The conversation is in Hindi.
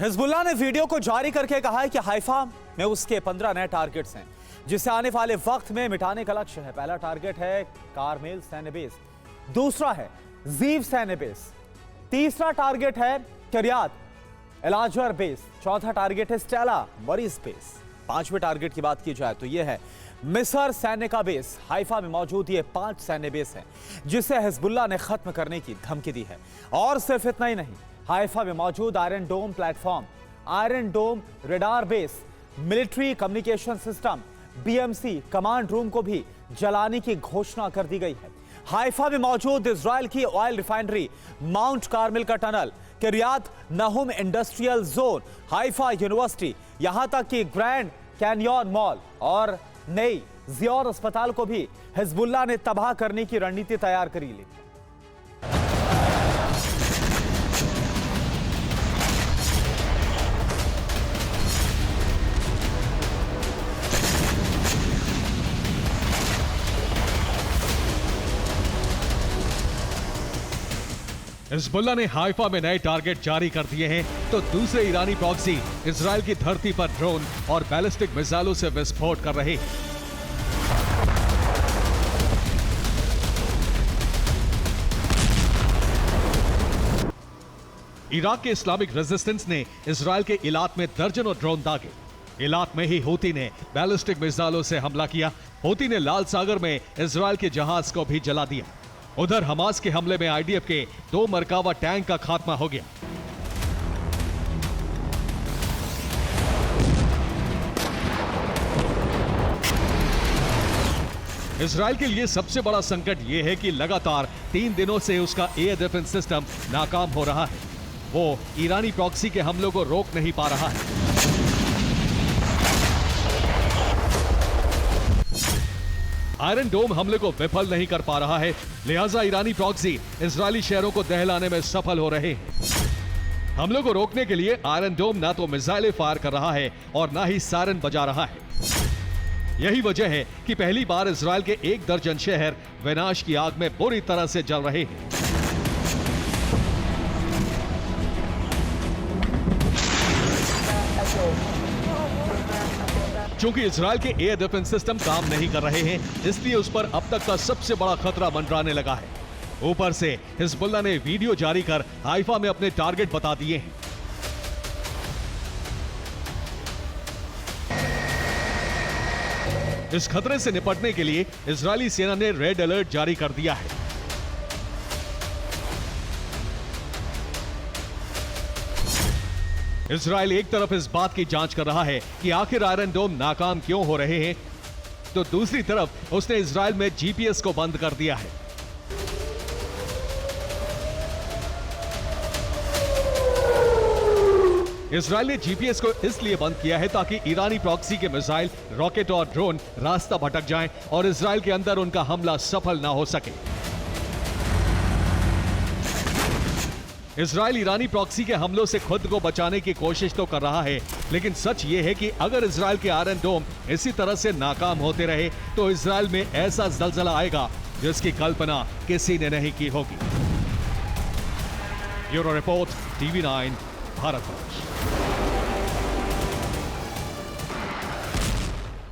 हिजबुल्लाह ने वीडियो को जारी करके कहा है कि हाइफा में उसके 15 नए टारगेट्स हैं जिसे आने वाले वक्त में मिटाने का लक्ष्य है। पहला टारगेट है कारमेल सैन्य बेस, दूसरा है जीव सैन्य बेस, तीसरा टारगेट है किरियात एलाजर बेस, चौथा टारगेट है स्टेला मरीज बेस। पांचवें टारगेट की बात की जाए तो यह है मिस्र सैन्य का बेस। हाइफा में मौजूद ये 5 सैन्य बेस हैं जिसे हिजबुल्लाह ने खत्म करने की धमकी दी है। और सिर्फ इतना ही नहीं, हाइफा में मौजूद Iron Dome platform, Iron Dome radar base, military communication system, BMC command room को भी जलाने की घोषणा कर दी गई है। हाइफा में मौजूद इजराइल की ऑयल रिफाइनरी, माउंट कार्मेल का tunnel, किरियात Nahum industrial zone, Haifa university, यहां तक कि ग्रैंड कैनियन मॉल और नई जियोर अस्पताल को भी हिजबुल्लाह ने तबाह करने की रणनीति तैयार करी ली। हिजबुल्लाह ने हाइफा में नए टारगेट जारी कर दिए हैं तो दूसरे ईरानी प्रॉक्सी इजराइल की धरती पर ड्रोन और बैलिस्टिक मिसाइलों से विस्फोट कर रहे हैं। इराक के इस्लामिक रेजिस्टेंस ने इजराइल के इलाक में दर्जनों ड्रोन दागे। इलाक में ही हूती ने बैलिस्टिक मिसाइलों से हमला किया। हूती ने लाल सागर में इजराइल के जहाज को भी जला दिया। उधर हमास के हमले में आईडीएफ के 2 मरकावा टैंक का खात्मा हो गया। इजराइल के लिए सबसे बड़ा संकट यह है कि लगातार 3 दिनों से उसका एयर डिफेंस सिस्टम नाकाम हो रहा है। वो ईरानी प्रॉक्सी के हमलों को रोक नहीं पा रहा है। आयरन डोम हमले को विफल नहीं कर पा रहा है, लिहाजा ईरानी प्रॉक्सी इजरायली शहरों को दहलाने में सफल हो रहे हैं। हमलों को रोकने के लिए आयरन डोम ना तो मिसाइलें फायर कर रहा है और ना ही सायरन बजा रहा है। यही वजह है कि पहली बार इजरायल के 1 दर्जन शहर विनाश की आग में बुरी तरह से जल रहे हैं। चूंकि इजरायल के एयर डिफेंस सिस्टम काम नहीं कर रहे हैं, इसलिए उस पर अब तक का सबसे बड़ा खतरा मंडराने लगा है। ऊपर से हिजबुल्लाह ने वीडियो जारी कर हाइफा में अपने टारगेट बता दिए हैं। इस खतरे से निपटने के लिए इजरायली सेना ने रेड अलर्ट जारी कर दिया है। इजरायल एक तरफ इस बात की जांच कर रहा है कि आखिर आयरन डोम नाकाम क्यों हो रहे हैं, तो दूसरी तरफ उसने इजरायल में जीपीएस को बंद कर दिया है। इजरायल ने जीपीएस को इसलिए बंद किया है ताकि ईरानी प्रॉक्सी के मिसाइल, रॉकेट और ड्रोन रास्ता भटक जाएं और इजरायल के अंदर उनका हमला सफल ना हो सके। इजरायल ईरानी प्रॉक्सी के हमलों से खुद को बचाने की कोशिश तो कर रहा है, लेकिन सच ये है कि अगर इजरायल के आयरन डोम इसी तरह से नाकाम होते रहे तो इजरायल में ऐसा जलजला आएगा जिसकी कल्पना किसी ने नहीं की होगी। Bureau report, TV9, Bharatvarsh.